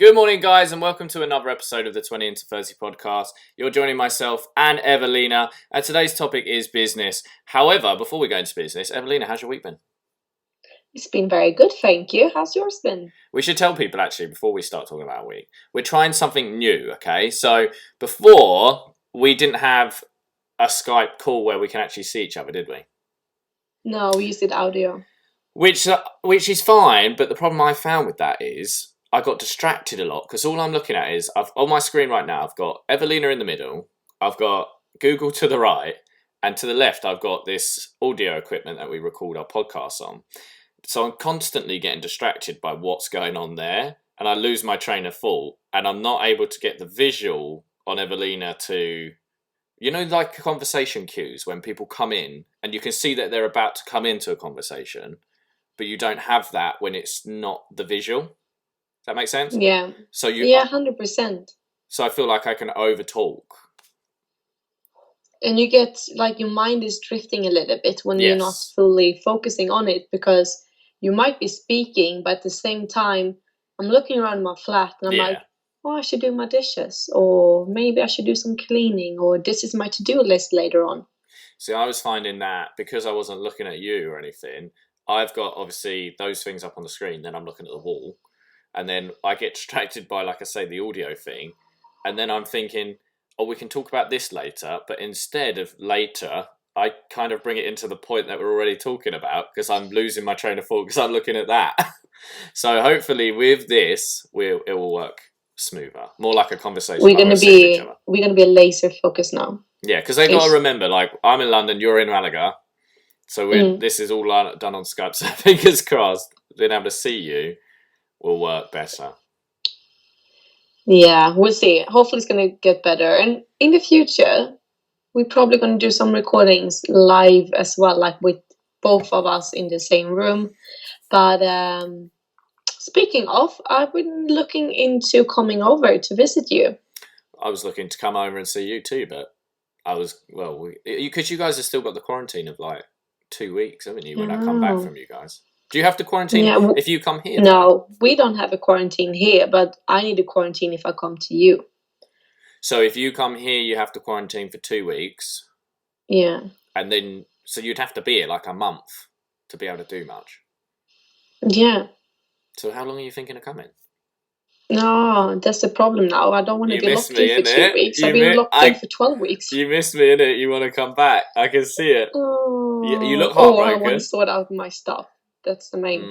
Good morning, guys, and welcome to another episode of the 20 into 30 podcast. You're joining myself and Evelina, and today's topic is business. However, before we go into business, Evelina, how's your week been? It's been very good, thank you. How's yours been? We should tell people, actually, before we start talking about our week, we're trying something new, okay? So, before, we didn't have a Skype call where we can actually see each other, did we? No, we used it audio. Which is fine, but the problem I found with that is I got distracted a lot because all I'm looking at is on my screen right now, I've got Evelina in the middle, I've got Google to the right, and to the left, I've got this audio equipment that we record our podcasts on. So I'm constantly getting distracted by what's going on there, and I lose my train of thought, and I'm not able to get the visual on Evelina to, like conversation cues when people come in and you can see that they're about to come into a conversation, but you don't have that when it's not the visual. That makes sense? Yeah. So 100%. So I feel like I can over talk. And you get like your mind is drifting a little bit when you're not fully focusing on it, because you might be speaking, but at the same time, I'm looking around my flat and I'm like, oh, I should do my dishes, or maybe I should do some cleaning, or this is my to-do list later on. See, I was finding that because I wasn't looking at you or anything, I've got obviously those things up on the screen, then I'm looking at the wall. And then I get distracted by, like I say, the audio thing. And then I'm thinking, oh, we can talk about this later. But instead of later, I kind of bring it into the point that we're already talking about because I'm losing my train of thought because I'm looking at that. So hopefully with this, it will work smoother. More like a conversation. We're gonna be laser focused now. Yeah, because they got to remember, like, I'm in London, you're in Malaga. So this is all done on Skype. So fingers crossed, being able to see you will work better. Yeah, we'll see. Hopefully it's going to get better. And in the future, we're probably going to do some recordings live as well, like with both of us in the same room. But speaking of, I've been looking into coming over to visit you. I was looking to come over and see you too, but because you guys have still got the quarantine of like 2 weeks, haven't you, when I come back from you guys? Do you have to quarantine if you come here? No, we don't have a quarantine here, but I need a quarantine if I come to you. So if you come here, you have to quarantine for 2 weeks. Yeah. And then, so you'd have to be here like a month to be able to do much. Yeah. So how long are you thinking of coming? No, that's the problem now. I don't want to be locked in for 2 weeks. I've been locked in for 12 weeks. You missed me, innit? You want to come back. I can see it. Oh, you look heartbroken. I want to sort out my stuff. That's the main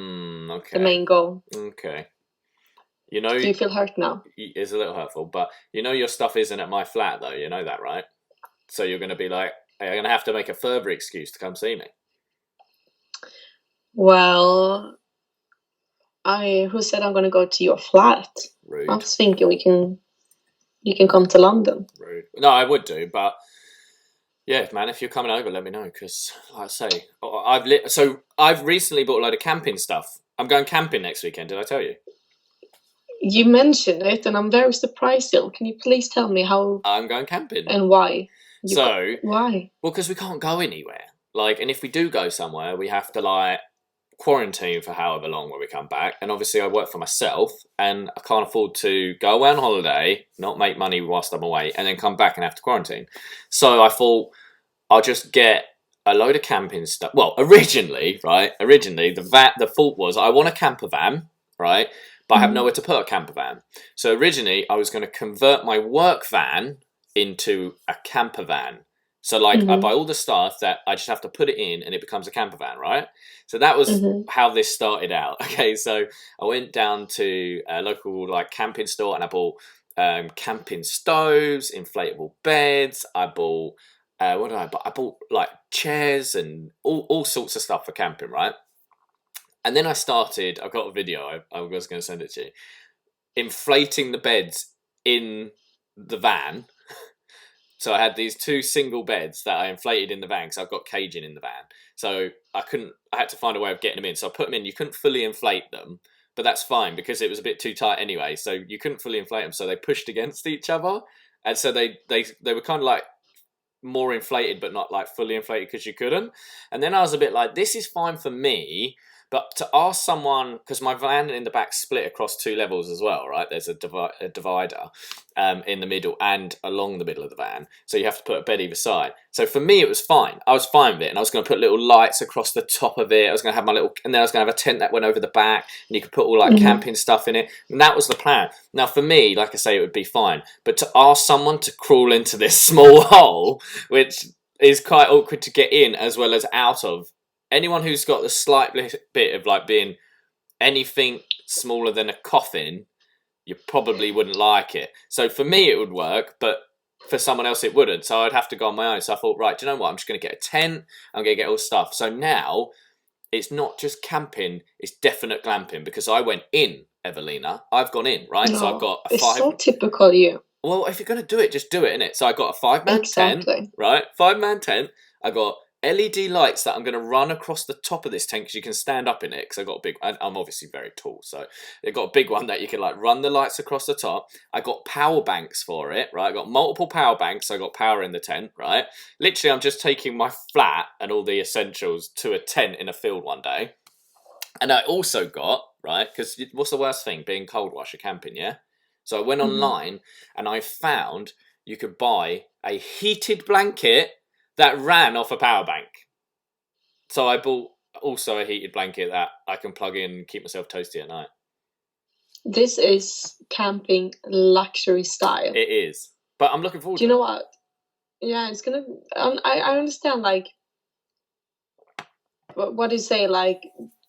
the main goal. Okay. Do you feel hurt now? It's a little hurtful, but your stuff isn't at my flat though, you know that, right? So you're going to be like, you're going to have to make a further excuse to come see me. Well, who said I'm going to go to your flat? Rude. I was thinking you can come to London. Rude. No, I would do, but yeah, man, if you're coming over, let me know, because like I say, I've recently bought a load of camping stuff. I'm going camping next weekend, did I tell you? You mentioned it, and I'm very surprised still. Can you please tell me how... I'm going camping. And why? Why? Well, because we can't go anywhere. Like, and if we do go somewhere, we have to, like, quarantine for however long when we come back. And obviously I work for myself, and I can't afford to go away on holiday, not make money whilst I'm away, and then come back and have to quarantine. So I thought I'll just get a load of camping stuff. Well, originally, the thought was I want a camper van, right? But I have nowhere to put a camper van. So originally I was going to convert my work van into a camper van. So like I buy all the stuff that I just have to put it in and it becomes a camper van, right? So that was how this started out. Okay, so I went down to a local like camping store and I bought camping stoves, inflatable beds. I bought what did I buy? I bought like chairs and all sorts of stuff for camping, right? And then I've got a video, I was going to send it to you, inflating the beds in the van. So I had these 2 single beds that I inflated in the van because I've got caging in the van. So I had to find a way of getting them in. So I put them in. You couldn't fully inflate them, but that's fine because it was a bit too tight anyway. So you couldn't fully inflate them. So they pushed against each other. And so they were kind of like more inflated, but not like fully inflated because you couldn't. And then I was a bit like, this is fine for me, But to ask someone, because my van in the back split across 2 levels as well, right? There's a divider in the middle and along the middle of the van. So you have to put a bed either side. So for me, it was fine. I was fine with it. And I was going to put little lights across the top of it. I was going to have my little, and then I was going to have a tent that went over the back. And you could put all like camping stuff in it. And that was the plan. Now for me, like I say, it would be fine. But to ask someone to crawl into this small hole, which is quite awkward to get in as well as out of, anyone who's got the slight bit of like being anything smaller than a coffin, you probably wouldn't like it. So for me it would work, but for someone else it wouldn't. So I'd have to go on my own. So I thought, right, do you know what? I'm just going to get a tent. I'm going to get all stuff. So now it's not just camping, it's definite glamping, because I went in, Evelina. I've gone in, right? No, so I've got a it's so typical you. Well, if you're going to do it, just do it, innit? So I got a 5-man tent, right? 5-man tent. I got LED lights that I'm going to run across the top of this tent because you can stand up in it, because I got a big, I'm obviously very tall, so they've got a big one that you can like run the lights across the top. I got power banks for it, right? I got multiple power banks, so I got power in the tent, right? Literally, I'm just taking my flat and all the essentials to a tent in a field one day. And I also got, right, because what's the worst thing? Being cold while you're camping, yeah? So I went online and I found you could buy a heated blanket that ran off a power bank. So I bought also a heated blanket that I can plug in and keep myself toasty at night. This is camping luxury style. It is. But I'm looking forward to it. Do you know what? Yeah, it's going to... I understand, like... What do you say? Like,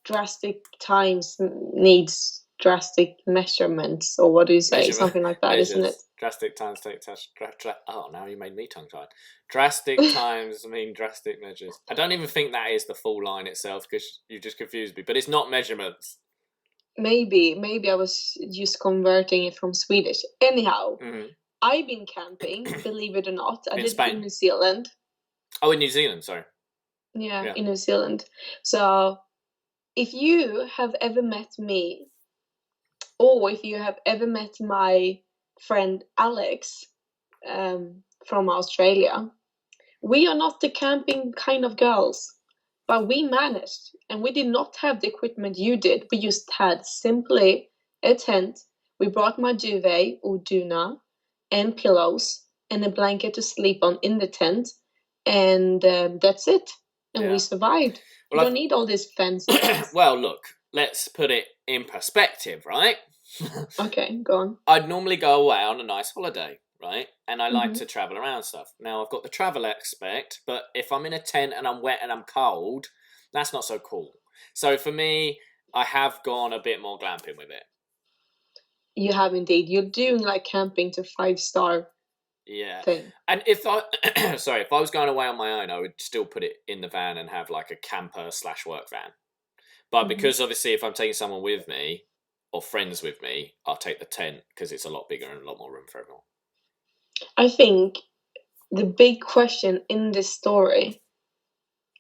drastic times needs drastic measurements, or what do you say? Something like that, isn't it? Drastic times take oh, now you made me tongue-tied. Drastic times mean drastic measures. I don't even think that is the full line itself, because you just confused me. But it's not measurements. Maybe I was just converting it from Swedish. Anyhow, I've been camping, believe it or not. I did it in New Zealand. Oh, in New Zealand, sorry. Yeah, in New Zealand. So, if you have ever met me, or if you have ever met my friend Alex from Australia, we are not the camping kind of girls, but we managed, and we did not have the equipment you did. We just had simply a tent. We brought my duvet or doona and pillows and a blanket to sleep on in the tent, and that's it. And we survived. Well, we don't need all this fancy stuff. Well, look, let's put it in perspective, right? Okay, go on. I'd normally go away on a nice holiday, right? And I like to travel around stuff. Now, I've got the travel aspect, but if I'm in a tent and I'm wet and I'm cold, that's not so cool. So for me, I have gone a bit more glamping with it. You have indeed. You're doing like camping to 5-star thing. And if I if I was going away on my own, I would still put it in the van and have like a camper/work van. But because obviously if I'm taking someone with me or friends with me, I'll take the tent because it's a lot bigger and a lot more room for everyone. I think the big question in this story,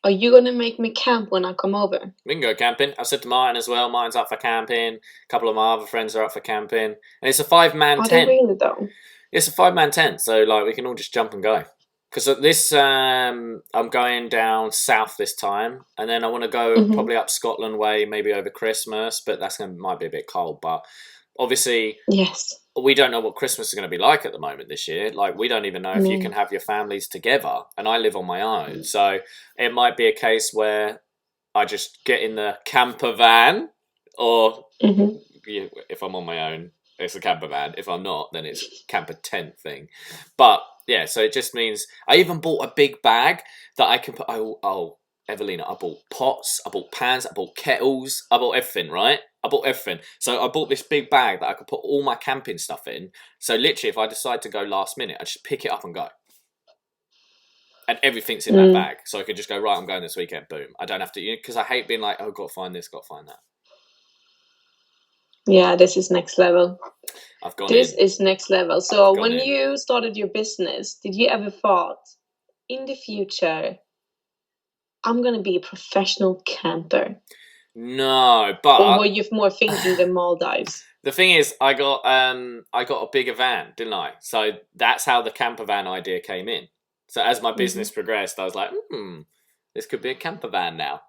are you going to make me camp when I come over? We can go camping. I said to Martin as well. Martin's up for camping. A couple of my other friends are up for camping. And it's a 5-man tent. Are they really though? It's a 5-man tent, so like we can all just jump and go. Because at this, I'm going down south this time, and then I want to go probably up Scotland way, maybe over Christmas. But might be a bit cold. But obviously, we don't know what Christmas is going to be like at the moment this year. Like we don't even know if you can have your families together. And I live on my own, so it might be a case where I just get in the camper van, or if I'm on my own, it's a camper van. If I'm not, then it's camper tent thing. But yeah, so it just means I even bought a big bag that I can put. Oh, Evelina, I bought pots, I bought pans, I bought kettles, I bought everything, right? I bought everything. So I bought this big bag that I could put all my camping stuff in. So literally, if I decide to go last minute, I just pick it up and go. And everything's in that bag. So I could just go, right, I'm going this weekend, boom. I don't have to, because I hate being like, oh, got to find this, got to find that. Yeah, this is next level. This is next level. So when you started your business, did you ever thought, in the future, I'm going to be a professional camper? No, but... Or were you more thinking the Maldives? The thing is, I got a bigger van, didn't I? So that's how the camper van idea came in. So as my business progressed, I was like, this could be a camper van now.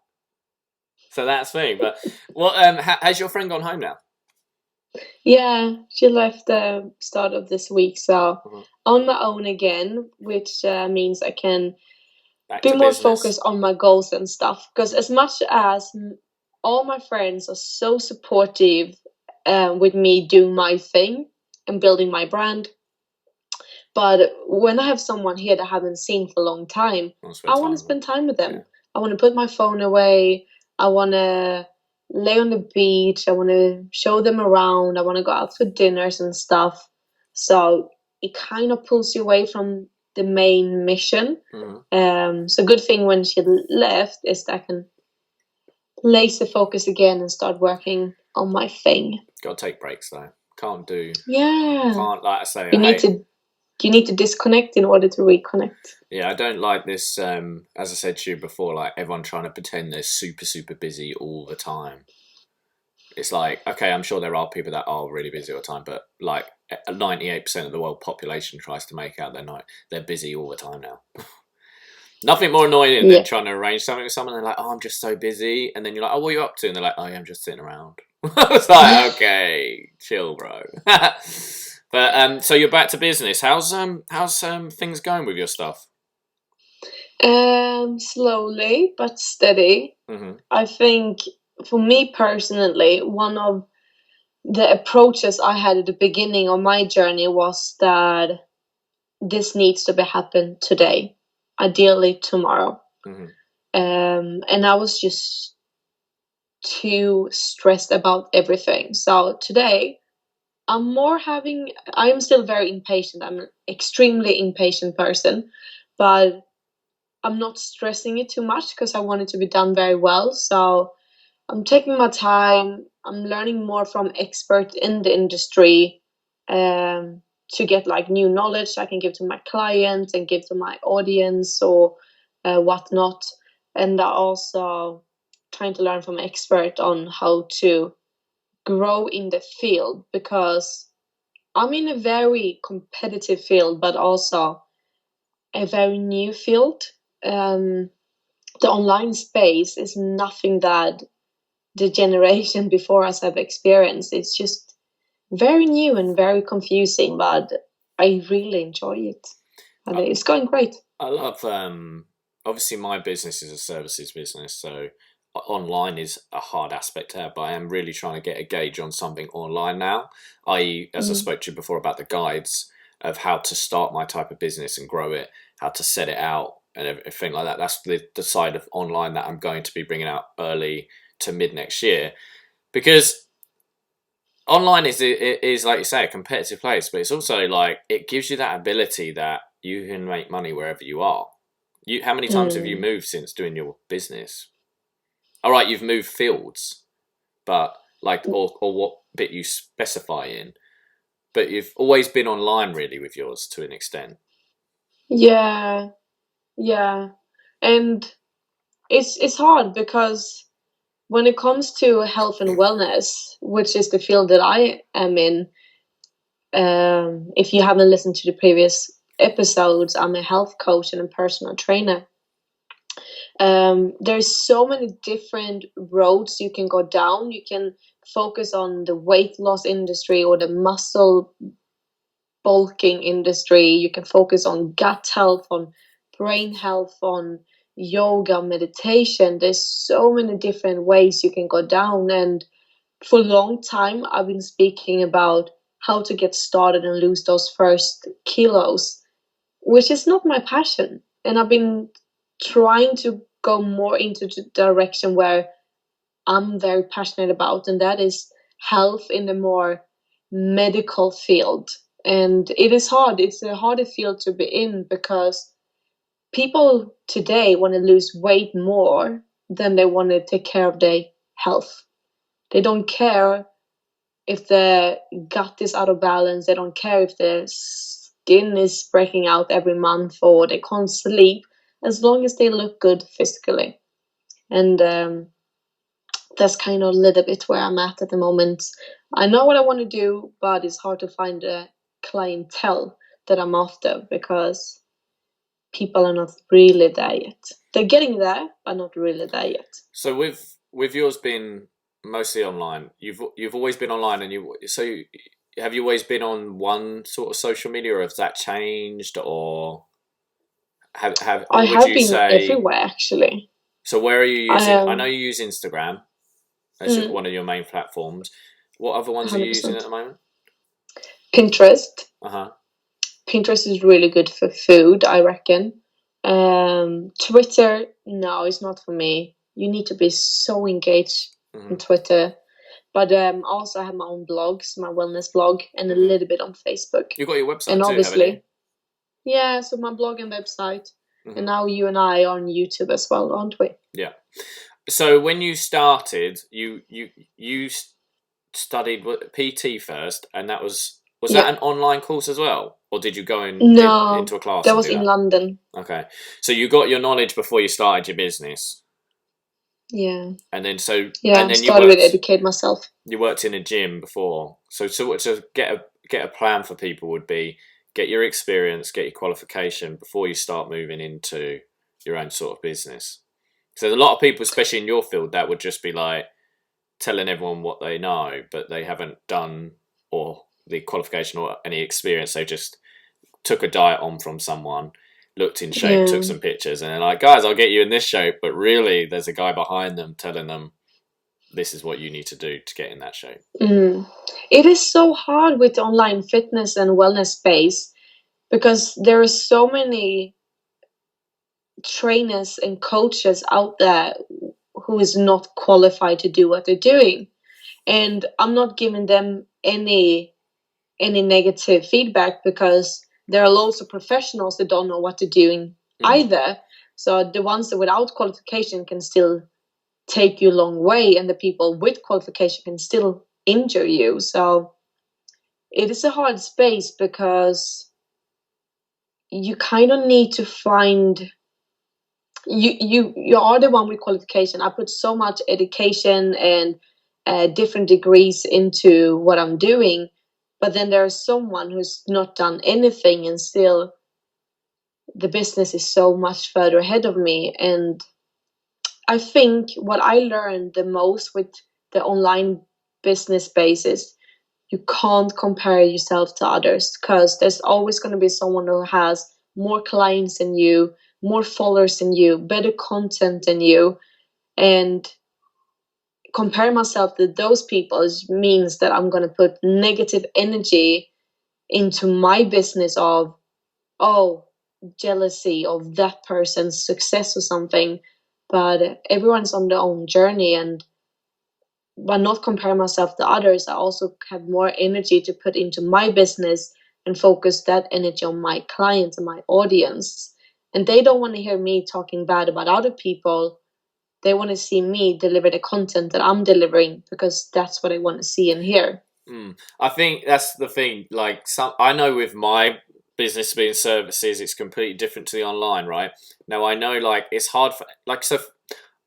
So that's me. But what? Has your friend gone home now? Yeah, she left the start of this week, so on my own again, which means I can be more focused on my goals and stuff. Because as much as all my friends are so supportive with me doing my thing and building my brand, but when I have someone here that I haven't seen for a long time, I want to spend time with them. Yeah. I want to put my phone away. I want to lay on the beach. I want to show them around. I want to go out for dinners and stuff. So it kind of pulls you away from the main mission. So good thing when she left is that I can laser focus again and start working on my thing. Got to take breaks though. Can't like I say. You need to disconnect in order to reconnect. Yeah, I don't like this. As I said to you before, like everyone trying to pretend they're super, super busy all the time. It's like, okay, I'm sure there are people that are really busy all the time, but like 98% of the world population tries to make out they're busy all the time now. Nothing more annoying than trying to arrange something with someone. They're like, "Oh, I'm just so busy," and then you're like, "Oh, what are you up to?" And they're like, "Oh, yeah, I'm just sitting around." It's like, okay, chill, bro. But so you're back to business. How's things going with your stuff? Slowly but steady. I think for me personally, one of the approaches I had at the beginning of my journey was that this needs to be happen today, ideally tomorrow. And I was just too stressed about everything. So today I'm still very impatient. I'm an extremely impatient person, but I'm not stressing it too much because I want it to be done very well. So I'm taking my time. I'm learning more from experts in the industry to get like new knowledge I can give to my clients and give to my audience or whatnot. And also trying to learn from expert on how to grow in the field, because I'm in a very competitive field, but also a very new field. The online space is nothing that the generation before us have experienced. It's just very new and very confusing, but I really enjoy it. And it's going great. I love, obviously my business is a services business, so online is a hard aspect there, but I am really trying to get a gauge on something online now, i.e. as I spoke to you before about the guides of how to start my type of business and grow it, how to set it out and everything like that. That's the side of online that I'm going to be bringing out early to mid next year, because online is like you say a competitive place, but it's also like it gives you that ability that you can make money wherever you are. How many times have you moved since doing your business? All right, you've moved fields, but like or what bit you specify in, but you've always been online really with yours to an extent. Yeah, and it's hard because when it comes to health and wellness, which is the field that I am in, if you haven't listened to the previous episodes, I'm a health coach and a personal trainer. There's so many different roads you can go down. You can focus on the weight loss industry or the muscle bulking industry. You can focus on gut health, on brain health, on yoga, meditation. There's so many different ways you can go down. And for a long time, I've been speaking about how to get started and lose those first kilos, which is not my passion. And I've been trying to go more into the direction where I'm very passionate about, and that is health in the more medical field. And it is hard. It's a harder field to be in because people today want to lose weight more than they want to take care of their health. They don't care if the gut is out of balance. They don't care if the skin is breaking out every month or they can't sleep, as long as they look good physically. And that's kind of a little bit where I'm at the moment. I know what I want to do, but it's hard to find a clientele that I'm after because people are not really there yet. They're getting there, but not really there yet. So with with yours being mostly online, you've always been online, and have you always been on one sort of social media, or has that changed, or I or would have you been say? everywhere actually. So where are you I using? I know am you use Instagram as mm, one of your main platforms. What other ones are you using at 100%. the moment? Pinterest. Uh huh. Pinterest is really good for food, I reckon. Twitter, no, it's not for me. You need to be so engaged on Hmm. Twitter. But also I have my own blogs, my wellness blog, and a Hmm. little bit on Facebook. You got your And website too, haven't you? obviously, yeah, so my blog and website. And Hmm. now you and I are on YouTube as well, aren't we? Yeah. So when you started, you studied PT first, and was that Yeah. an online course as well, or did you go into No, a class that and was do in that? London. Okay, so you got your knowledge before you started your business, Yeah. and Yeah, then started with educate myself. you worked in a gym before. So to get a plan for people would be get your experience, get your qualification before you start moving into your own sort of business. So there's a lot of people, especially in your field, that would just be like telling everyone what they know, but they haven't done or the qualification or any experience. They just took a diet on from someone, looked in shape, took Yeah. some pictures, and they're like, guys, I'll get you in this shape. But really, there's a guy behind them telling them this is what you need to do to get in that shape. Mm. It is so hard with online fitness and wellness space because there are so many trainers and coaches out there who is not qualified to do what they're doing. And I'm not giving them any negative feedback because there are loads of professionals that don't know what they're doing Mm. either. So the ones that without qualification can still take you a long way, and the people with qualification can still injure you. So it is a hard space because you kind of need to find you are the one with qualification. I put so much education and different degrees into what I'm doing, but then there's someone who's not done anything and still the business is so much further ahead of me. And I think what I learned the most with the online business space is you can't compare yourself to others because there's always going to be someone who has more clients than you, more followers than you, better content than you. And compare myself to those people means that I'm going to put negative energy into my business of, oh, jealousy of that person's success or something. But everyone's on their own journey, and by not comparing myself to others, I also have more energy to put into my business and focus that energy on my clients and my audience. And they don't want to hear me talking bad about other people. They want to see me deliver the content that I'm delivering because that's what I want to see and hear. I think that's the thing. Like I know with my business being services, it's completely different to the online, right? Now I know like it's hard for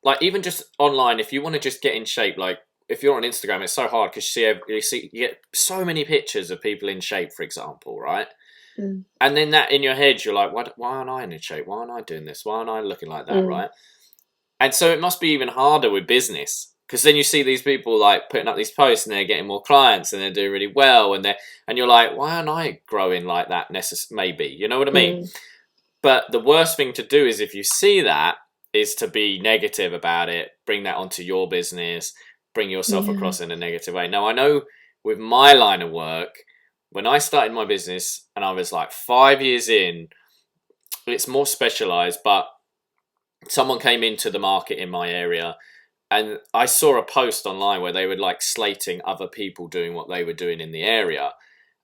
like even just online, if you want to just get in shape, like if you're on Instagram, it's so hard because you get so many pictures of people in shape, for example, right? Mm. And then that in your head, you're like, why aren't I in shape? Why aren't I doing this? Why aren't I looking like that, Mm. right? And so it must be even harder with business because then you see these people like putting up these posts and they're getting more clients and they're doing really well and you're like, why aren't I growing like that? Maybe, you know what I mean? Mm. But the worst thing to do is if you see that is to be negative about it, bring that onto your business, bring yourself Yeah. across in a negative way. Now I know with my line of work, when I started my business and I was like 5 years in, it's more specialized, but someone came into the market in my area and I saw a post online where they were like slating other people doing what they were doing in the area.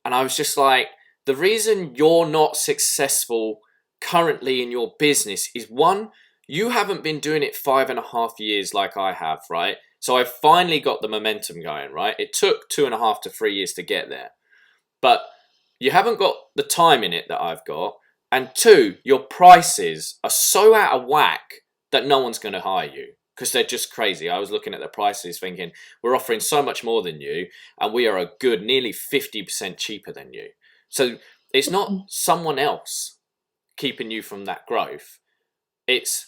And I was just like, the reason you're not successful currently in your business is one, you haven't been doing it 5.5 years like I have, right? So I finally got the momentum going, right? It took 2.5 to 3 years to get there. But you haven't got the time in it that I've got. And two, your prices are so out of whack that no one's going to hire you because they're just crazy. I was looking at the prices thinking, we're offering so much more than you, and we are a good nearly 50% cheaper than you. So it's not someone else keeping you from that growth, it's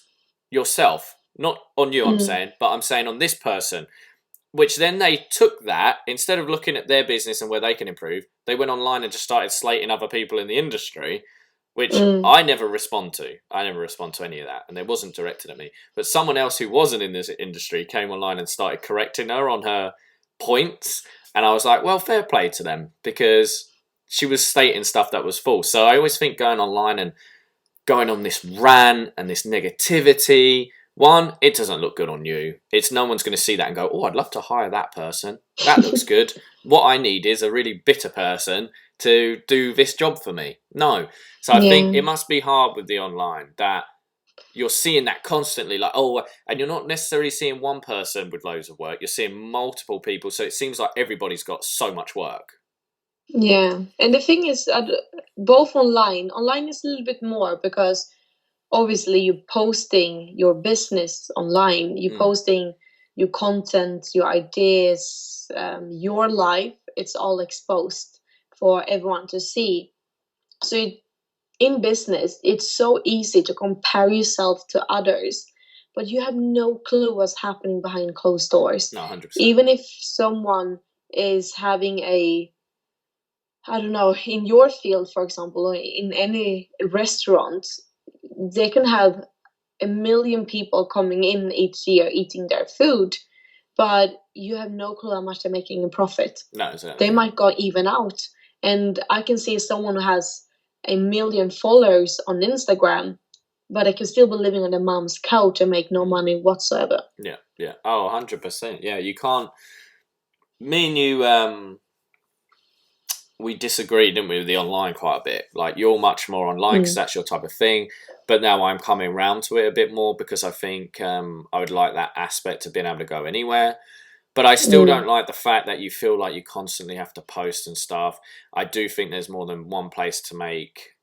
yourself. Not on you, I'm saying, but I'm saying on this person. Which then they took that, instead of looking at their business and where they can improve, they went online and just started slating other people in the industry, which I never respond to. I never respond to any of that, and it wasn't directed at me. But someone else who wasn't in this industry came online and started correcting her on her points, and I was like, well, fair play to them, because she was stating stuff that was false. So I always think going online and going on this rant and this negativity, one, it doesn't look good on you. It's no one's going to see that and go, oh, I'd love to hire that person. That looks good. What I need is a really bitter person to do this job for me. No. So I think it must be hard with the online that you're seeing that constantly, like, oh, and you're not necessarily seeing one person with loads of work. You're seeing multiple people. So it seems like everybody's got so much work. Yeah. And the thing is, both online is a little bit more, because obviously you're posting your business online, you're posting your content, your ideas, your life. It's all exposed for everyone to see. So in business, it's so easy to compare yourself to others, but you have no clue what's happening behind closed doors. No, 100%. Even if someone is having I don't know, in your field, for example, or in any restaurant, they can have 1 million people coming in each year eating their food, but you have no clue how much they're making in profit. No, exactly. They might go even out. And I can see someone who has 1 million followers on Instagram, but they can still be living on their mom's couch and make no money whatsoever. Yeah. Oh, 100%. Yeah, you can't. Me and you, we disagreed, didn't we, with the online quite a bit. Like, you're much more online because that's your type of thing. But now I'm coming around to it a bit more, because I think I would like that aspect of being able to go anywhere. But I still don't like the fact that you feel like you constantly have to post and stuff. I do think there's more than one place to make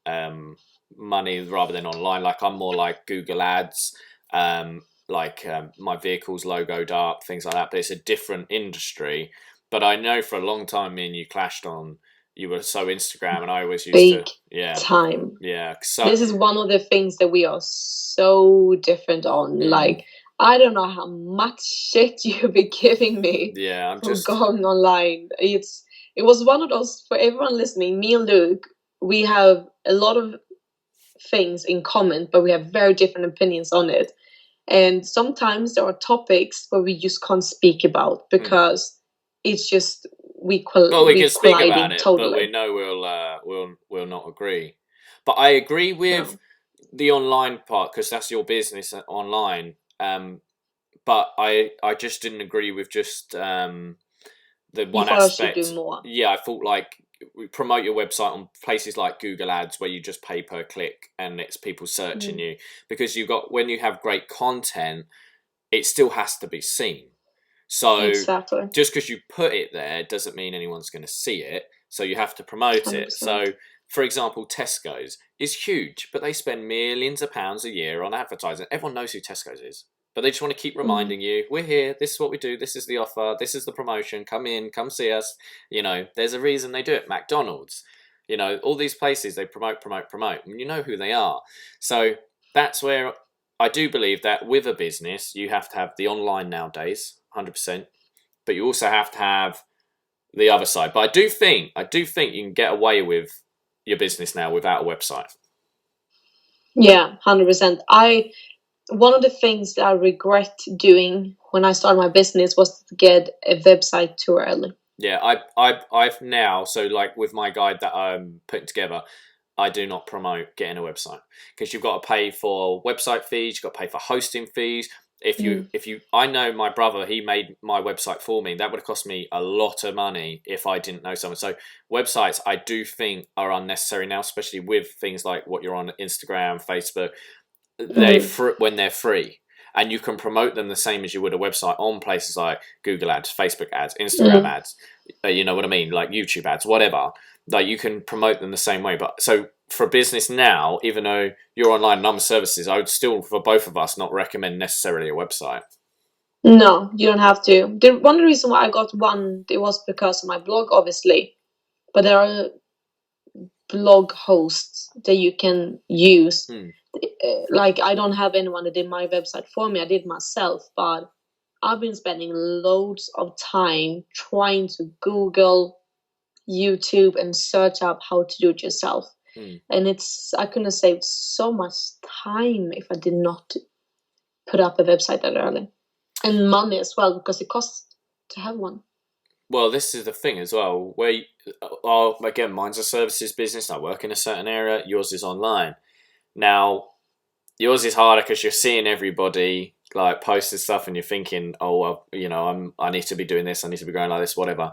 money rather than online. Like, I'm more like Google Ads, my vehicle's logoed up, things like that. But it's a different industry. But I know for a long time me and you clashed on, you were so Instagram, and I always used time. Yeah. So this is one of the things that we are so different on. Like, I don't know how much shit you've been giving me. Yeah, I'm for just going online. It was one of those, for everyone listening, me and Luke, we have a lot of things in common, but we have very different opinions on it. And sometimes there are topics where we just can't speak about, because it's just we can speak about it, totally. but we know we'll not agree. But I agree with the online part, because that's your business online. But I just didn't agree with just the one aspect. I should do more. Yeah, I thought, like, we promote your website on places like Google Ads, where you just pay per click and it's people searching you, because when you have great content, it still has to be seen. So exactly. Just because you put it there doesn't mean anyone's going to see it. So you have to promote 100%. It. So, for example, Tesco's is huge, but they spend millions of pounds a year on advertising. Everyone knows who Tesco's is, but they just want to keep reminding you, we're here, this is what we do, this is the offer, this is the promotion, come in, come see us. There's a reason they do it. McDonald's, all these places, they promote, and you know who they are. So that's where I do believe that with a business, you have to have the online nowadays, 100%, but you also have to have the other side. But I do think you can get away with your business now without a website. Yeah, 100%. One of the things that I regret doing when I started my business was to get a website too early. Yeah, I've now, so like with my guide that I'm putting together, I do not promote getting a website, because you've got to pay for website fees, you've got to pay for hosting fees. I know my brother, he made my website for me. That would have cost me a lot of money if I didn't know someone. So websites, I do think, are unnecessary now, especially with things like what you're on Instagram, Facebook. When they're free, and you can promote them the same as you would a website on places like Google Ads, Facebook ads, Instagram ads. You know what I mean? Like YouTube ads, whatever. Like, you can promote them the same way. But so for business now, even though you're online and I'm services, I would still, for both of us, not recommend necessarily a website. No, you don't have to. One reason why I got one, it was because of my blog, obviously. But there are blog hosts that you can use like I don't have anyone that did my website for me. I did myself, but I've been spending loads of time trying to Google, YouTube, and search up how to do it yourself. And I couldn't have saved so much time if I did not put up a website that early, and money as well, because it costs to have one. Well, this is the thing as well. Where again, mine's a services business. I work in a certain area. Yours is online. Now, yours is harder because you're seeing everybody like posting stuff, and you're thinking, oh, well, you know, I need to be doing this. I need to be going like this, whatever.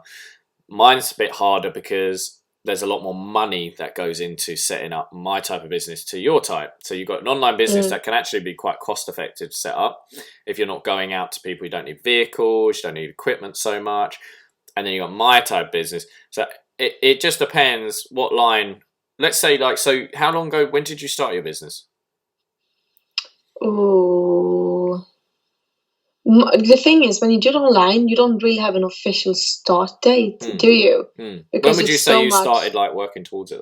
Mine's a bit harder because there's a lot more money that goes into setting up my type of business to your type. So you've got an online business that can actually be quite cost effective to set up if you're not going out to people. You don't need vehicles, you don't need equipment so much. And then you got my type business. So it just depends what line. Let's say like, so how long ago, when did you start your business? Oh, the thing is, when you do it online, you don't really have an official start date, do you? When would you say you started like working towards it?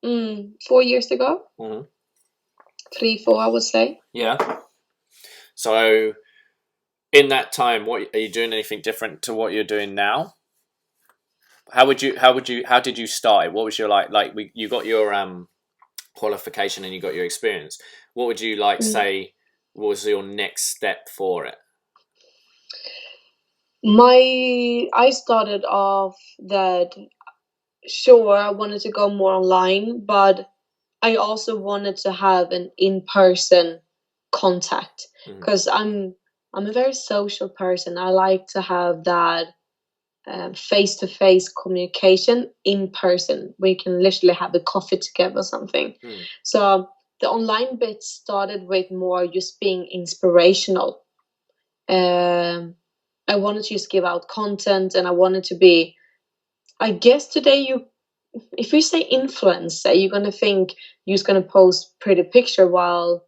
4 years ago. 3, 4, I would say. Yeah. So in that time, what are you doing? Anything different to what you're doing now? How did you start it? What was your you got your qualification and you got your experience. What would you say was your next step for it? I started off that, sure, I wanted to go more online, but I also wanted to have an in-person contact, because I'm a very social person. I like to have that face-to-face communication in person. We can literally have a coffee together or something. So the online bit started with more just being inspirational. I wanted to just give out content, and I wanted to be, I guess today if you say influencer, you're going to think you're just going to post pretty picture while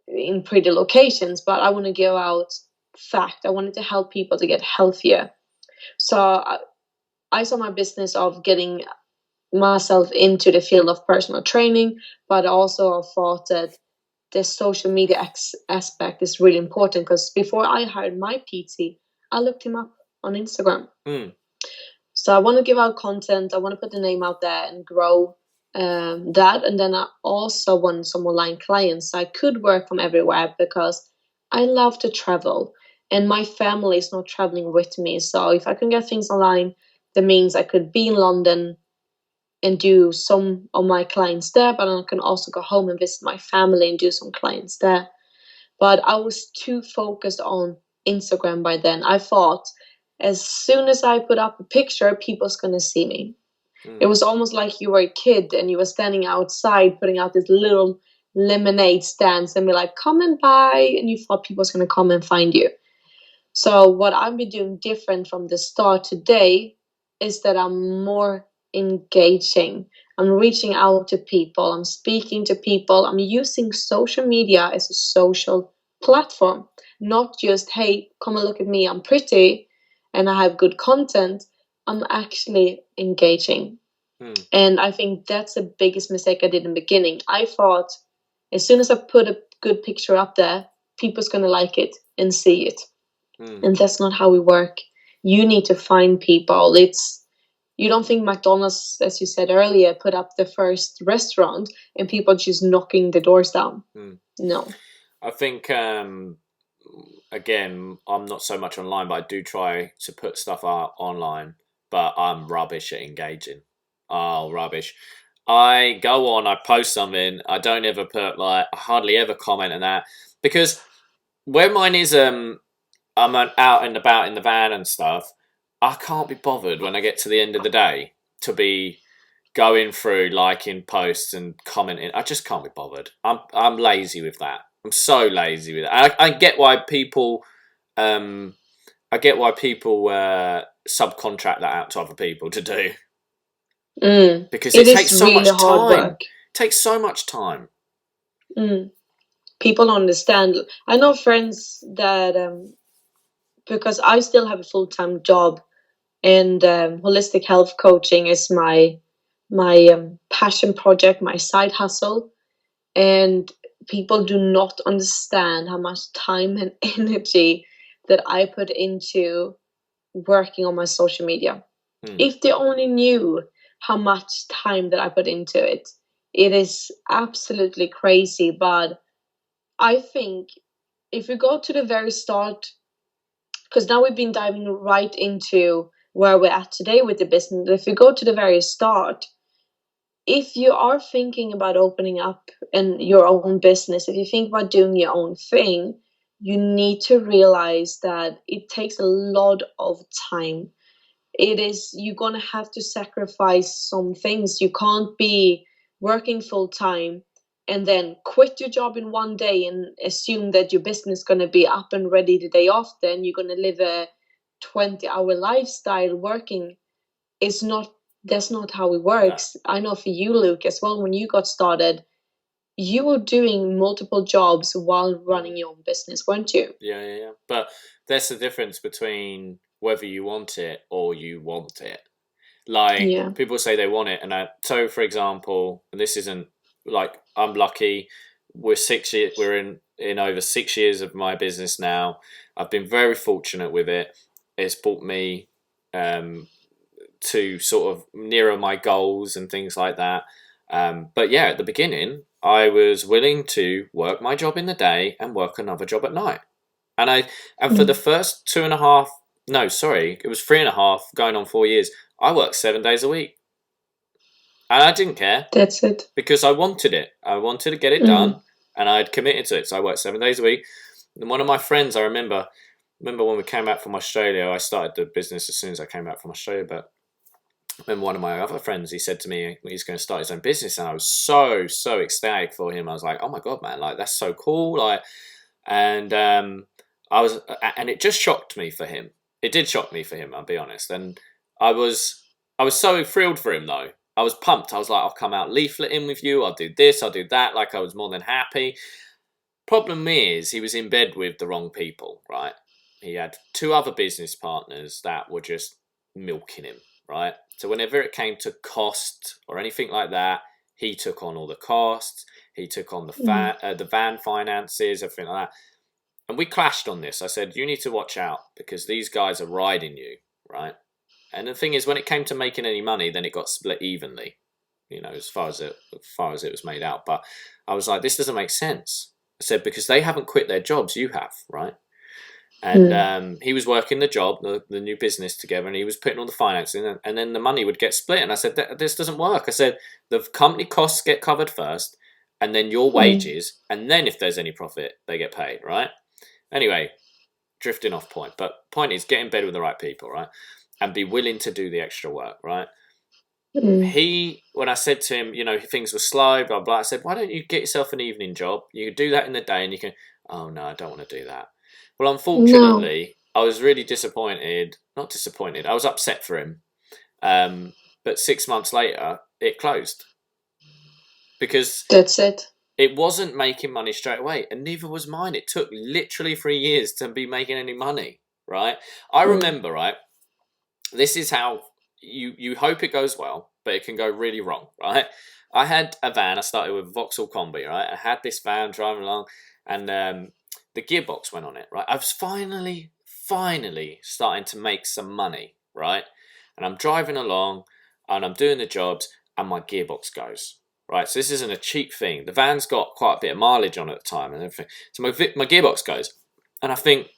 in pretty locations, but I want to give out fact. I wanted to help people to get healthier. So I saw my business of getting myself into the field of personal training, but also I thought that the social media aspect is really important, because before I hired my PT, I looked him up on Instagram. So I want to give out content. I want to put the name out there and grow that. And then I also want some online clients. So I could work from everywhere, because I love to travel, and my family is not traveling with me. So if I can get things online, that means I could be in London and do some of my clients there, but I can also go home and visit my family and do some clients there. But I was too focused on Instagram by then. I thought as soon as I put up a picture, people's going to see me. It was almost like you were a kid and you were standing outside putting out this little lemonade stands and be like, come and buy, and you thought people was going to come and find you. So what I've been doing different from the start today is that I'm more engaging. I'm reaching out to people. I'm speaking to people. I'm using social media as a social platform, not just, hey, come and look at me, I'm pretty and I have good content. I'm actually engaging. And I think that's the biggest mistake I did in the beginning. I thought as soon as I put a good picture up there, people's going to like it and see it. And that's not how we work. You need to find people. You don't think McDonald's, as you said earlier, put up the first restaurant and people just knocking the doors down. No. I think, again, I'm not so much online, but I do try to put stuff out online, but I'm rubbish at engaging. Oh, rubbish. I go on, I post something, I don't ever put, I hardly ever comment on that, because where mine is, I'm out and about in the van and stuff, I can't be bothered when I get to the end of the day to be going through liking posts and commenting. I just can't be bothered. I'm lazy with that. I'm so lazy with it. I get why people subcontract that out to other people to do. Because it takes so much time. It takes so much time. People don't understand. I know friends that because I still have a full-time job, and holistic health coaching is my passion project, my side hustle. And people do not understand how much time and energy that I put into working on my social media. If they only knew how much time that I put into it, it is absolutely crazy. But I think if we go to the very start, because now we've been diving right into where we're at today with the business. If we go to the very start, if you are thinking about opening up in your own business, if you think about doing your own thing, you need to realize that it takes a lot of time. You're going to have to sacrifice some things. You can't be working full time and then quit your job in one day and assume that your business is going to be up and ready the day after and you're going to live a 20-hour lifestyle working. It's not That's not how it works. No. I know for you, Luke, as well, when you got started, you were doing multiple jobs while running your own business, weren't you? Yeah. But there's the difference between whether you want it or you want it. Like, people say they want it, and so for example, and this isn't like, I'm lucky. We're in over 6 years of my business now. I've been very fortunate with it. It's brought me to sort of nearer my goals and things like that. But yeah, at the beginning, I was willing to work my job in the day and work another job at night. And for the first 3.5, it was 3.5, going on 4 years, I worked 7 days a week. And I didn't care. That's it. Because I wanted it. I wanted to get it done, and I'd committed to it. So I worked 7 days a week. And one of my friends, I remember when we came back from Australia, I started the business as soon as I came back from Australia, but I remember one of my other friends, he said to me he's going to start his own business, and I was so ecstatic for him. I was like, oh my God, man, like, that's so cool. Like, and it just shocked me for him. It did shock me for him, I'll be honest. And I was so thrilled for him, though. I was pumped. I was like, I'll come out leafleting with you. I'll do this. I'll do that. Like, I was more than happy. Problem is, he was in bed with the wrong people, right? He had 2 other business partners that were just milking him, right? So whenever it came to cost or anything like that, he took on all the costs. He took on the van finances, everything like that. And we clashed on this. I said, you need to watch out because these guys are riding you, right? And the thing is, when it came to making any money, then it got split evenly, as far as it was made out. But I was like, this doesn't make sense. I said, because they haven't quit their jobs, you have, right? And he was working the job, the new business together, and he was putting all the financing, and then the money would get split. And I said, this doesn't work. I said, the company costs get covered first, and then your wages, and then if there's any profit, they get paid, right? Anyway, drifting off point. But point is, get in bed with the right people, right? And be willing to do the extra work, right? When I said to him, things were slow, blah, blah, I said, why don't you get yourself an evening job? You could do that in the day, and you can, oh no, I don't want to do that. Well, unfortunately, I was really disappointed. Not disappointed. I was upset for him. But 6 months later, it closed. Because that's it. It wasn't making money straight away, and neither was mine. It took literally 3 years to be making any money, right? I remember, right? This is how you hope it goes well, but it can go really wrong, right? I had a van. I started with a Vauxhall Combi, right? I had this van driving along, and the gearbox went on it, right? I was finally starting to make some money, right? And I'm driving along, and I'm doing the jobs, and my gearbox goes. Right, so this isn't a cheap thing. The van's got quite a bit of mileage on it at the time and everything. So my gearbox goes. And I think,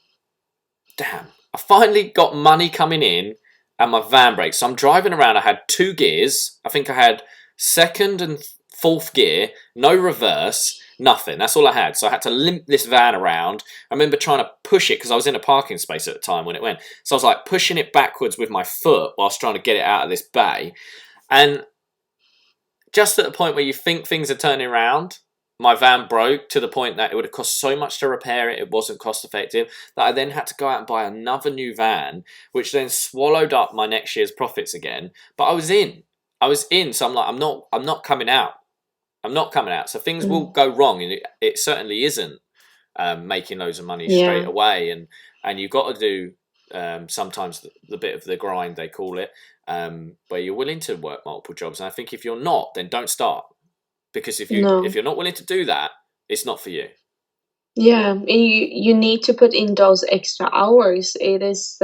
damn, I finally got money coming in and my van breaks. So I'm driving around. I had 2 gears. I think I had 2nd and 4th gear, no reverse, nothing. That's all I had. So I had to limp this van around. I remember trying to push it because I was in a parking space at the time when it went. So I was like pushing it backwards with my foot whilst trying to get it out of this bay. And just at the point where you think things are turning around, my van broke to the point that it would have cost so much to repair it, it wasn't cost effective, that I then had to go out and buy another new van, which then swallowed up my next year's profits again. But I was in, so I'm like, I'm not coming out. I'm not coming out. So things will go wrong, and it certainly isn't making loads of money straight away. And you've got to do sometimes the bit of the grind, they call it, where you're willing to work multiple jobs. And I think if you're not, then don't start. Because if No. you're not willing to do that, it's not for you. Yeah, you need to put in those extra hours. It is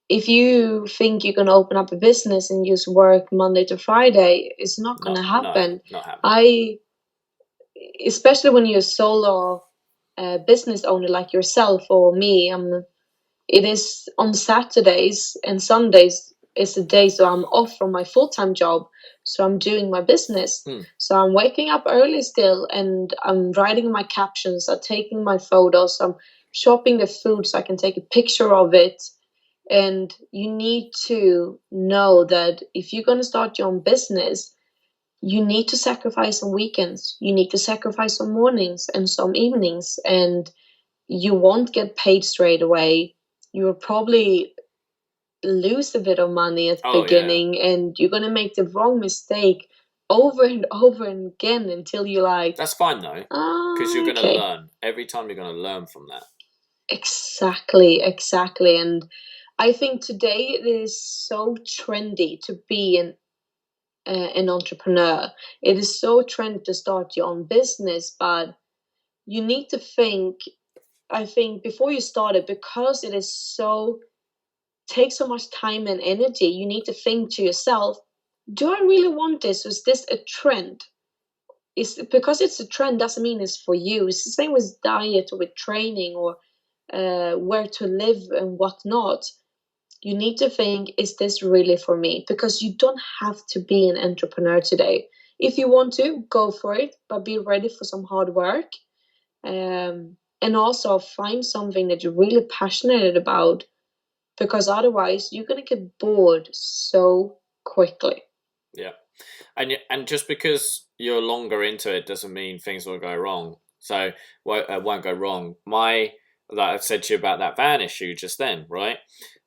if you think you can open up a business and just work Monday to Friday, it's not gonna happen. Not happening. I especially when you're a solo business owner like yourself or me, it is on Saturdays and Sundays is the days that I'm off from my full-time job. So I'm doing my business. So I'm waking up early still and I'm writing my captions, I'm taking my photos, I'm shopping the food so I can take a picture of it. And you need to know that if you're going to start your own business, you need to sacrifice some weekends. You need to sacrifice some mornings and some evenings. And you won't get paid straight away. You will probably lose a bit of money at the beginning, and you're going to make the wrong mistake over and over and again until you're like... That's fine though, because you're going to learn. Every time you're going to learn from that. Exactly. And I think today it is so trendy to be an entrepreneur. It is so trendy to start your own business, but you need to think, I think, before you start it, because it is so takes so much time and energy, you need to think to yourself, do I really want this? Is this a trend? Because it's a trend doesn't mean it's for you. It's the same with diet or with training or where to live and whatnot. You need to think, is this really for me? Because you don't have to be an entrepreneur today. If you want to, go for it, but be ready for some hard work. And also find something that you're really passionate about, because otherwise you're going to get bored so quickly. Yeah. And just because you're longer into it doesn't mean things will go wrong. So won't go wrong. Like I said to you about that van issue just then, right?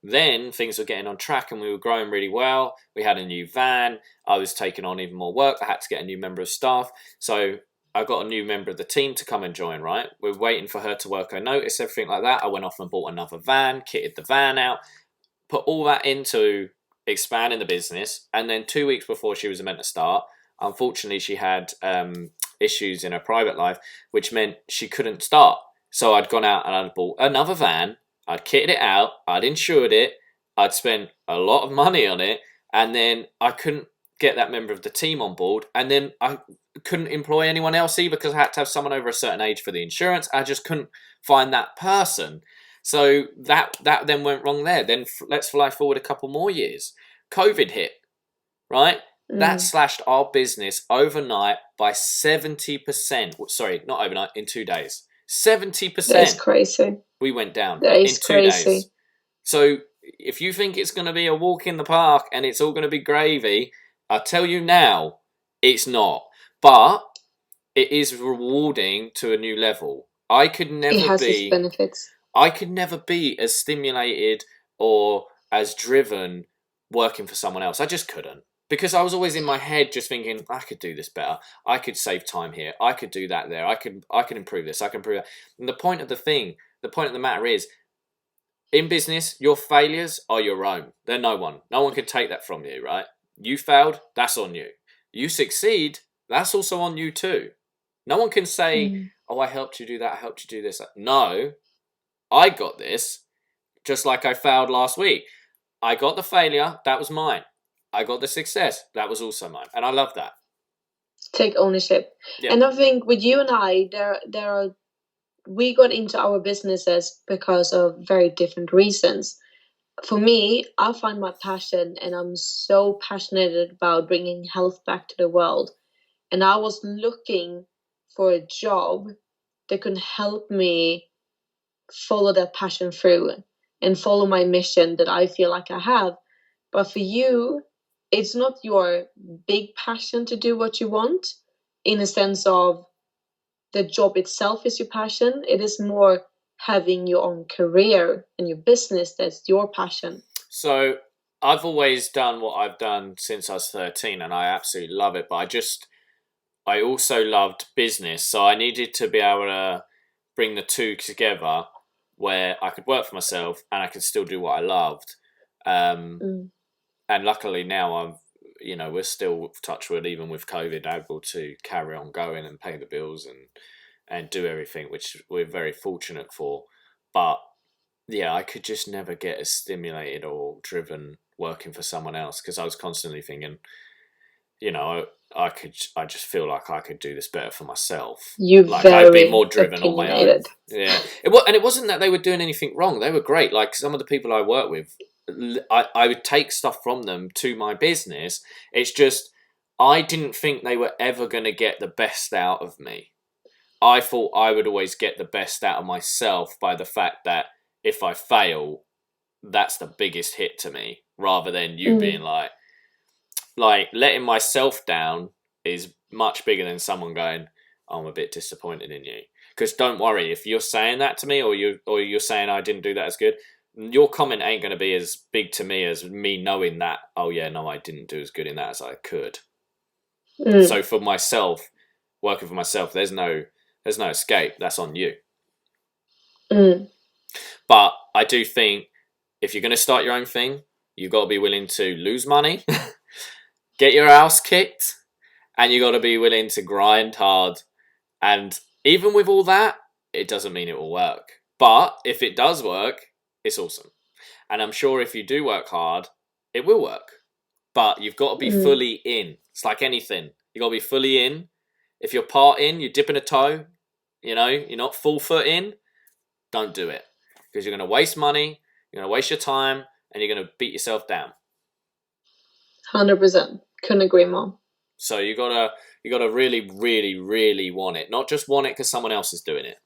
Then things were getting on track and we were growing really well. We had a new van. I was taking on even more work. I had to get a new member of staff. So I got a new member of the team to come and join, right? We're waiting for her to work her notice, everything like that. I went off and bought another van, kitted the van out, put all that into expanding the business. And then 2 weeks before she was meant to start, unfortunately, she had issues in her private life, which meant she couldn't start. So I'd gone out and I'd bought another van. I'd kitted it out. I'd insured it. I'd spent a lot of money on it. And then I couldn't get that member of the team on board. And then I couldn't employ anyone else either because I had to have someone over a certain age for the insurance. I just couldn't find that person. So that then went wrong there. Then let's fly forward a couple more years. COVID hit, right? That slashed our business overnight by 70%. Sorry, not overnight, in 2 days. 70%. That's crazy. We went down in 2 days. So if you think it's going to be a walk in the park and it's all going to be gravy, I tell you now, it's not. But it is rewarding to a new level. It has its benefits. I could never be as stimulated or as driven working for someone else. I just couldn't. Because I was always in my head just thinking, I could do this better. I could save time here. I could do that there. I could improve this. I can improve that. And the point of the matter is, in business, your failures are your own. They're no one can take that from you, right? You failed, that's on you. You succeed, that's also on you too. No one can say, oh, I helped you do that, I helped you do this. No, I got this, just like I failed last week. I got the failure, that was mine. I got the success, that was also mine. And I love that. Take ownership. Yeah. And I think with you and I, we got into our businesses because of very different reasons. For me, I find my passion, and I'm so passionate about bringing health back to the world. And I was looking for a job that could help me follow that passion through and follow my mission that I feel like I have. But for you, it's not your big passion to do what you want, in a sense of the job itself is your passion. It is more having your own career and your business that's your passion. So I've always done what I've done since I was 13, and I absolutely love it. But I also loved business, so I needed to be able to bring the two together, where I could work for myself and I could still do what I loved. And luckily now you know, we're still, touch wood, even with COVID, able to carry on going and pay the bills and do everything, which we're very fortunate for. But yeah, I could just never get as stimulated or driven working for someone else, because I was constantly thinking, you know, I just feel like I could do this better for myself. You Like I'd be very more driven on my own. opinionated. Yeah, and it wasn't that they were doing anything wrong. They were great. Like some of the people I work with, I would take stuff from them to my business. It's just I didn't think they were ever going to get the best out of me. I thought I would always get the best out of myself by the fact that if I fail, that's the biggest hit to me, rather than you being like letting myself down is much bigger than someone going, oh, I'm a bit disappointed in you. Because don't worry, if you're saying that to me, or you're saying I didn't do that as good, your comment ain't going to be as big to me as me knowing that, oh yeah, no, I didn't do as good in that as I could. So for myself, working for myself, there's no escape. That's on you. But I do think if you're going to start your own thing, you've got to be willing to lose money, get your ass kicked, and you got to be willing to grind hard. And even with all that, it doesn't mean it will work. But if it does work, it's awesome. And I'm sure if you do work hard, it will work. But you've got to be fully in. It's like anything. You've got to be fully in. If you're part in, you're dipping a toe, you know, you're not full foot in, don't do it. Because you're going to waste money, you're going to waste your time, and you're going to beat yourself down. 100%. Couldn't agree more. So you gotta really, really, really want it. Not just want it because someone else is doing it.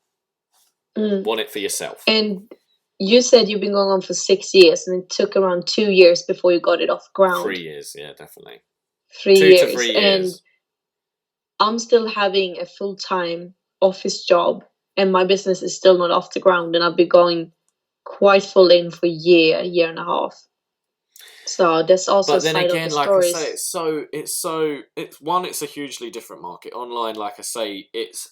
Want it for yourself. And you said you've been going on for 6 years, and it took around 2 years before you got it off ground. 3 years, yeah, definitely. 3 2 years. to 3 years. And I'm still having a full-time office job, and my business is still not off the ground, and I've been going quite full in for a year and a half. So there's also but then side again, of the like stories. I say, it's a hugely different market. Online, like I say, it's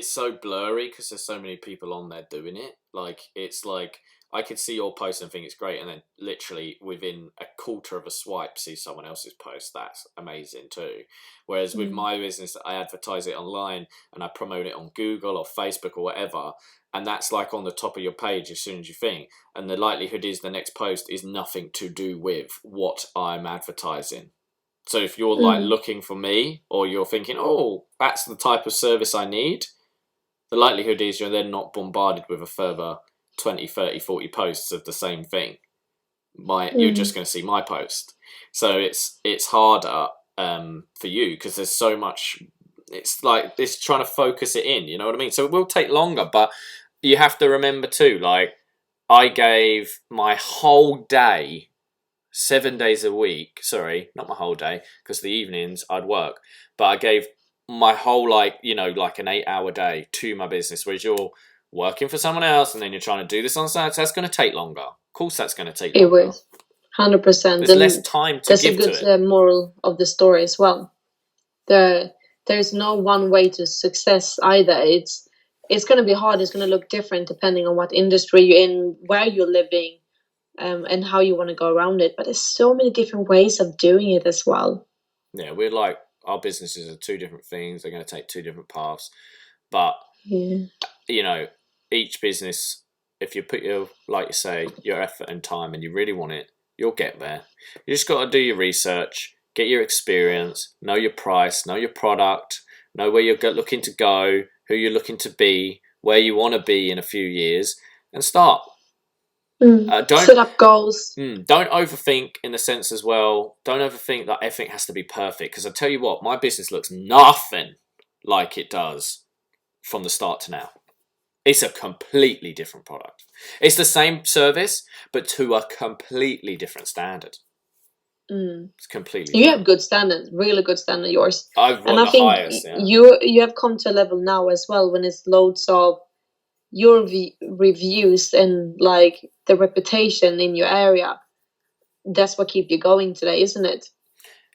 so blurry because there's so many people on there doing it. Like it's like I could see your post and think it's great, and then literally within a quarter of a swipe see someone else's post. That's amazing too. Whereas with my business, I advertise it online and I promote it on Google or Facebook or whatever, and that's like on the top of your page as soon as you think. And the likelihood is the next post is nothing to do with what I'm advertising. So if you're like looking for me, or you're thinking, oh, that's the type of service I need, the likelihood is you're then not bombarded with a further 20, 30, 40 posts of the same thing. You're just going to see my post. So it's harder for you because there's so much. It's like it's trying to focus it in. You know what I mean? So it will take longer, but you have to remember too. Like I gave my whole day, 7 days a week. Sorry, not my whole day, because the evenings I'd work. But I gave my whole like an 8-hour day to my business. Whereas you're working for someone else, and then you're trying to do this on side. So that's going to take longer. Of course, that's going to take longer. It was 100%. There's less time to give to it. That's a good moral of the story as well. There's no one way to success either. It's going to be hard. It's going to look different depending on what industry you're in, where you're living, and how you want to go around it. But there's so many different ways of doing it as well. Yeah, we're like, our businesses are two different things. They're going to take two different paths. But, you know, each business, if you put your effort and time and you really want it, you'll get there. You just got to do your research, get your experience, know your price, know your product, know where you're looking to go, who you're looking to be, where you want to be in a few years, and start. Don't set up goals. Don't overthink in the sense as well. Don't overthink that everything has to be perfect. Because I tell you what, my business looks nothing like it does from the start to now. It's a completely different product. It's the same service, but to a completely different standard. It's completely You different. have good standards, really good standard, yours. I've and I think highest, yeah. you have come to a level now as well when it's loads of your reviews and like the reputation in your area. That's what keep you going today, isn't it?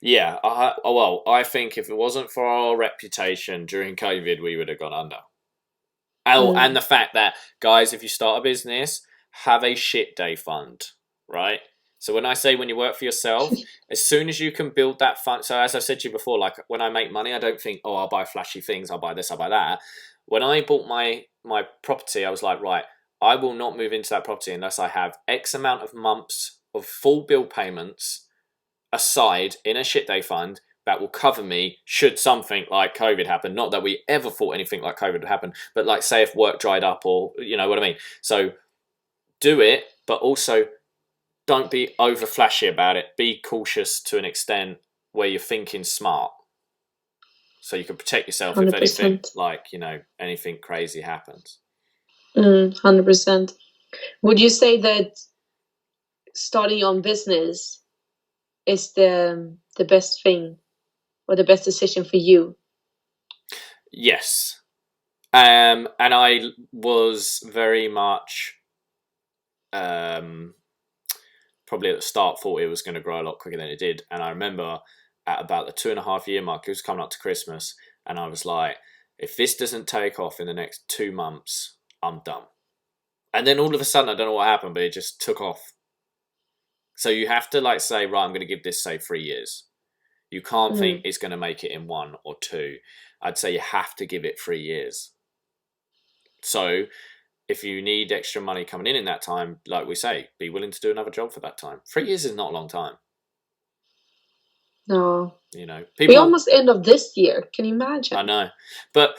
Yeah. I think if it wasn't for our reputation during COVID, we would have gone under. And the fact that, guys, if you start a business, have a shit day fund, right? So when I say when you work for yourself, as soon as you can build that fun. So as I said to you before, like when I make money, I don't think, oh, I'll buy flashy things, I'll buy this, I'll buy that. When I bought my property, I was like, right, I will not move into that property unless I have X amount of months of full bill payments aside in a shit day fund that will cover me should something like COVID happen. Not that we ever thought anything like COVID would happen, but like say if work dried up or you know what I mean. So do it, but also don't be over flashy about it. Be cautious to an extent where you're thinking smart. So you can protect yourself if anything 100%. like, you know, anything crazy happens. 100%. Would you say that starting your own business is the best thing or the best decision for you? Yes. And I was very much probably at the start thought it was going to grow a lot quicker than it did. And I remember at about the 2.5 year mark, it was coming up to Christmas, and I was like, if this doesn't take off in the next 2 months, I'm done. And then all of a sudden, I don't know what happened, but it just took off. So you have to like say, right, I'm going to give this, say, 3 years. You can't think it's going to make it in 1 or 2. I'd say you have to give it 3 years. So if you need extra money coming in that time, like we say, be willing to do another job for that time. 3 years is not a long time. No. You know, we almost end of this year. Can you imagine? I know. But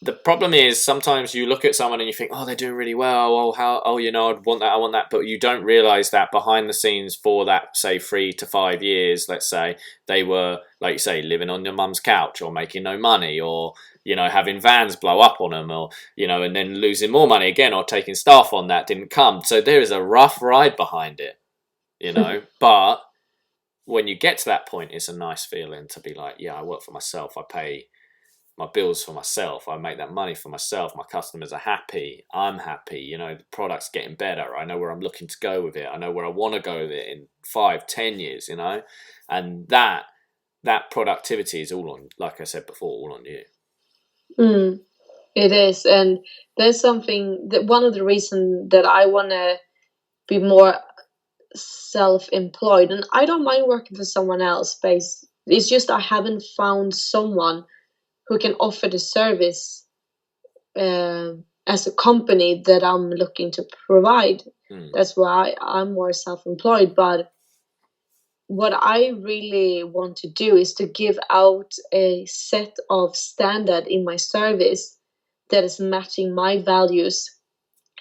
the problem is sometimes you look at someone and you think, oh, they're doing really well. Oh, you know, I want that. But you don't realize that behind the scenes for that, say, 3 to 5 years, let's say, they were, like you say, living on your mum's couch or making no money or, you know, having vans blow up on them or, you know, and then losing more money again or taking staff on that didn't come. So there is a rough ride behind it, you know, but when you get to that point, it's a nice feeling to be like, yeah, I work for myself. I pay my bills for myself. I make that money for myself. My customers are happy. I'm happy. You know, the product's getting better. I know where I'm looking to go with it. I know where I want to go with it in 5, 10 years, you know, and that productivity is all on, like I said before, all on you. It is. And there's something that one of the reasons that I want to be more self-employed, and I don't mind working for someone else, but it's just I haven't found someone who can offer the service as a company that I'm looking to provide. That's why I'm more self-employed. But what I really want to do is to give out a set of standard in my service that is matching my values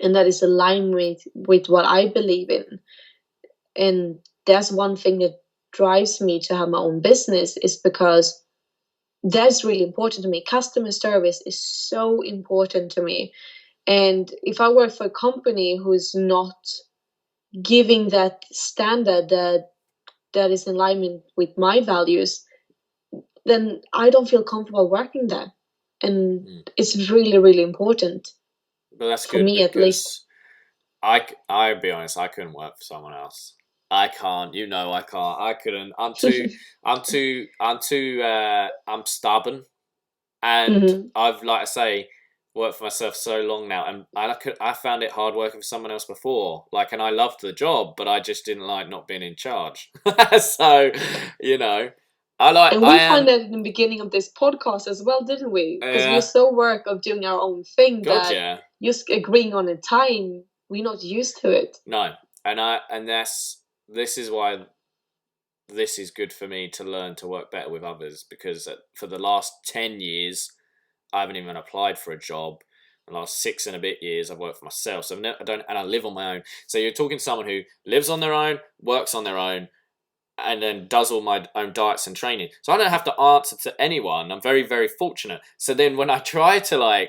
and that is aligned with what I believe in. And that's one thing that drives me to have my own business, is because that's really important to me. Customer service is so important to me. And if I work for a company who's not giving that standard that is in alignment with my values, then I don't feel comfortable working there. And it's really, really important. But that's for me, at least. I'll be honest, I couldn't work for someone else. I can't, you know, I can't. I couldn't. I'm stubborn, and I've, like I say, worked for myself so long now, and I found it hard working for someone else before. Like, and I loved the job, but I just didn't like not being in charge. So, you know, and we found that in the beginning of this podcast as well, didn't we? Because we're so work of doing our own thing that just agreeing on a time, we're not used to it. No, and this is why this is good for me to learn to work better with others, because for the last 10 years, I haven't even applied for a job. The last 6 and a bit years, I've worked for myself. So I live on my own. So you're talking to someone who lives on their own, works on their own, and then does all my own diets and training. So I don't have to answer to anyone. I'm very, very fortunate. So then when I try to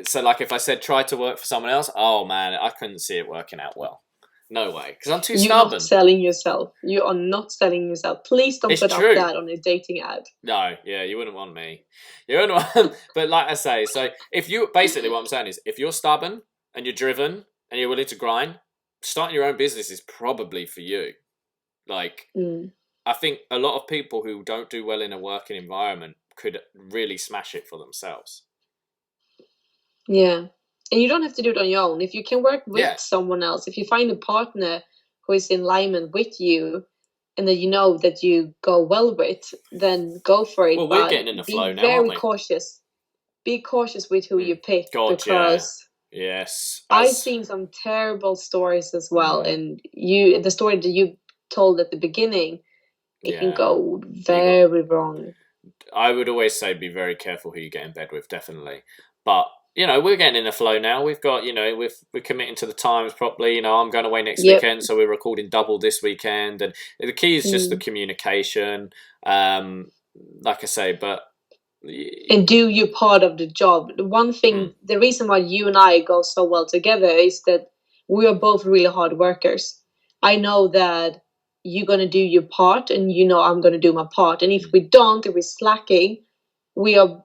so like if I said try to work for someone else, oh man, I couldn't see it working out well. No way, because I'm too stubborn. You're not selling yourself. You are not selling yourself. Please don't put up that on a dating ad. No, yeah, you wouldn't want me. You wouldn't want. But like I say, so if you basically what I'm saying is, if you're stubborn and you're driven and you're willing to grind, starting your own business is probably for you. Like, I think a lot of people who don't do well in a working environment could really smash it for themselves. Yeah, And you don't have to do it on your own. If you can work with someone else, if you find a partner who is in alignment with you, and that you know that you go well with, then go for it. Well, we're getting in the flow now, very aren't we? cautious. Be cautious with who you pick, God, because yes, I've seen some terrible stories as well. And the story that you told at the beginning, it can go very wrong. I would always say be very careful who you get in bed with, definitely. But we're getting in the flow now. We've got, we're committing to the times properly. I'm going away next weekend, so we're recording double this weekend. And the key is just the communication, like I say. But and do your part of the job. The one thing, the reason why you and I go so well together is that we are both really hard workers. I know that you're going to do your part, and I'm going to do my part. And if we're slacking, we are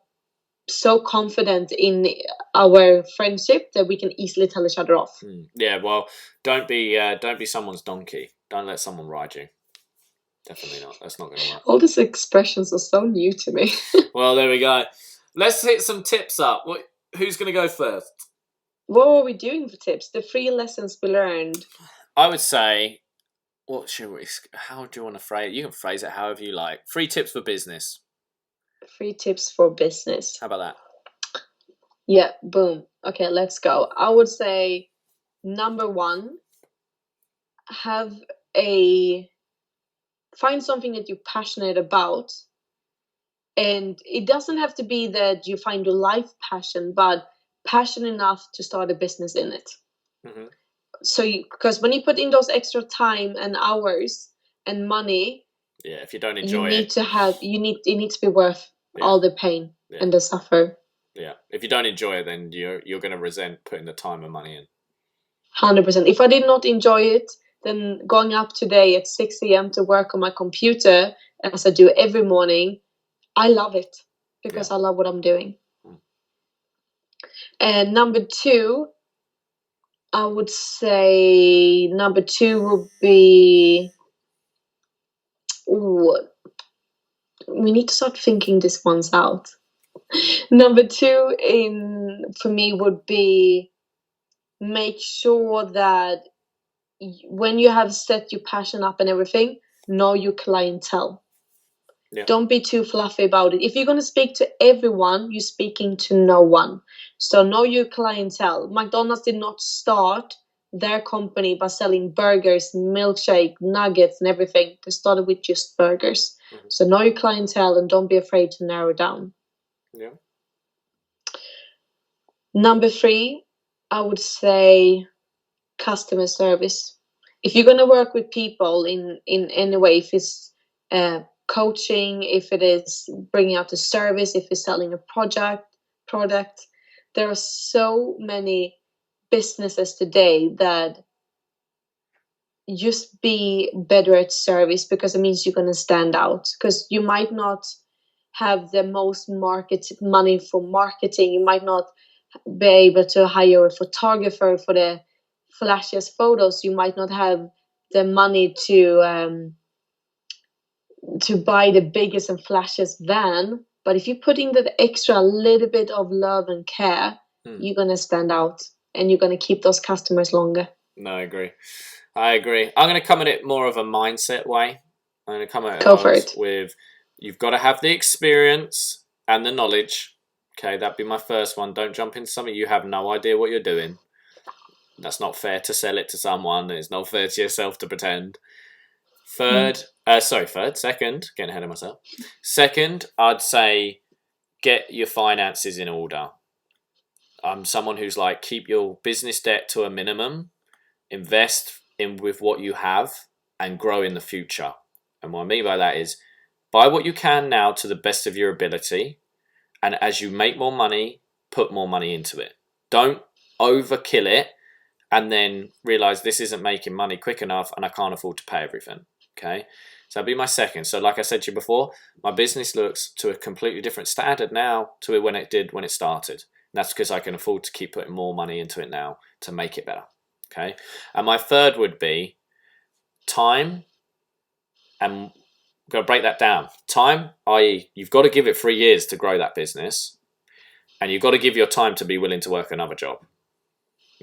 so confident in our friendship that we can easily tell each other off. Yeah, well, don't be someone's donkey. Don't let someone ride you. Definitely not. That's not going to work. All these expressions are so new to me. Well, there we go. Let's hit some tips up. Who's going to go first? What are we doing for tips? The 3 lessons we learned. I would say, how do you want to phrase it? You can phrase it however you like. 3 tips for business. 3 tips for business. How about that? Yeah, boom. Okay, let's go. I would say, number 1, find something that you're passionate about. And it doesn't have to be that you find your life passion, but passion enough to start a business in it. So because when you put in those extra time and hours and money, if you don't enjoy it needs to be worth all the pain and the suffer. If you don't enjoy it, then you're going to resent putting the time and money in. 100%. If I did not enjoy it, then going up today at 6 a.m. to work on my computer, as I do every morning, I love it because I love what I'm doing. And number 2, I would say would be, we need to start thinking this ones out. Number 2 for me would be, make sure that when you have set your passion up and everything, know your clientele. Don't be too fluffy about it. If you're going to speak to everyone, you're speaking to no one. So know your clientele. McDonald's did not start their company by selling burgers, milkshake, nuggets, and everything. They started with just burgers. So know your clientele and don't be afraid to narrow it down. Number 3, I would say customer service. If you're going to work with people in any way, if it's coaching, if it is bringing out a service, if it's selling a product, there are so many businesses today that just be better at service, because it means you're going to stand out. Because you might not have the most money for marketing, you might not be able to hire a photographer for the flashiest photos, you might not have the money to buy the biggest and flashiest van, but if you put in that extra little bit of love and care, you're going to stand out and you're going to keep those customers longer. No, I agree. I'm going to come at it more of a mindset way. I'm going to come at it with, you've got to have the experience and the knowledge. Okay, that'd be my first one. Don't jump into something you have no idea what you're doing. That's not fair to sell it to someone. It's not fair to yourself to pretend. Second, getting ahead of myself. Second, I'd say get your finances in order. I'm someone who's like, keep your business debt to a minimum, invest with what you have, and grow in the future. And what I mean by that is, buy what you can now to the best of your ability, and as you make more money, put more money into it. Don't overkill it and then realize this isn't making money quick enough and I can't afford to pay everything. Okay, so that'd be my second. So like I said to you before, my business looks to a completely different standard now to when it did when it started. And that's because I can afford to keep putting more money into it now to make it better. Okay, and my third would be time. And I'm going to break that down. Time, i.e. you've got to give it 3 years to grow that business, and you've got to give your time to be willing to work another job.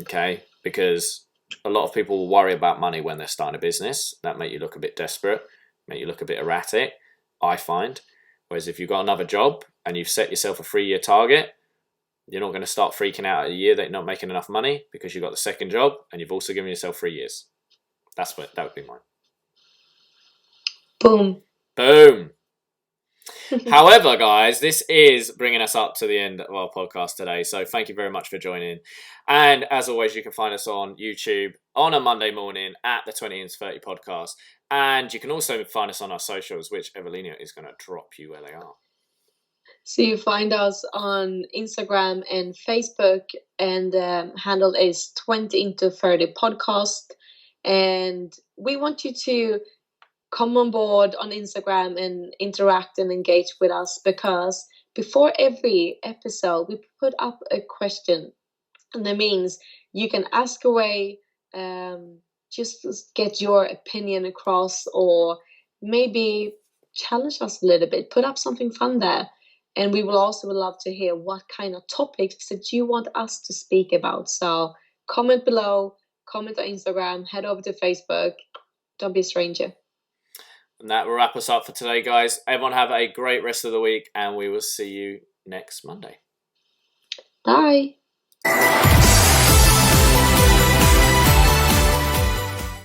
Okay, because a lot of people will worry about money when they're starting a business. That make you look a bit desperate, make you look a bit erratic, I find. Whereas if you've got another job and you've set yourself a 3-year target, you're not going to start freaking out at a year that you're not making enough money because you've got the second job and you've also given yourself 3 years. That would be mine. Boom. Boom. However, guys, this is bringing us up to the end of our podcast today. So thank you very much for joining. And as always, you can find us on YouTube on a Monday morning at the 20 into 30 podcast. And you can also find us on our socials, which Evelina is going to drop you where they are. So you find us on Instagram and Facebook, and the handle is 20 into 30 podcast. And we want you to come on board on Instagram and interact and engage with us, because before every episode we put up a question, and that means you can ask away, just get your opinion across, or maybe challenge us a little bit, put up something fun there. And we will also love to hear what kind of topics that you want us to speak about. So comment below, comment on Instagram, head over to Facebook. Don't be a stranger. And that will wrap us up for today, guys. Everyone have a great rest of the week, and we will see you next Monday. Bye.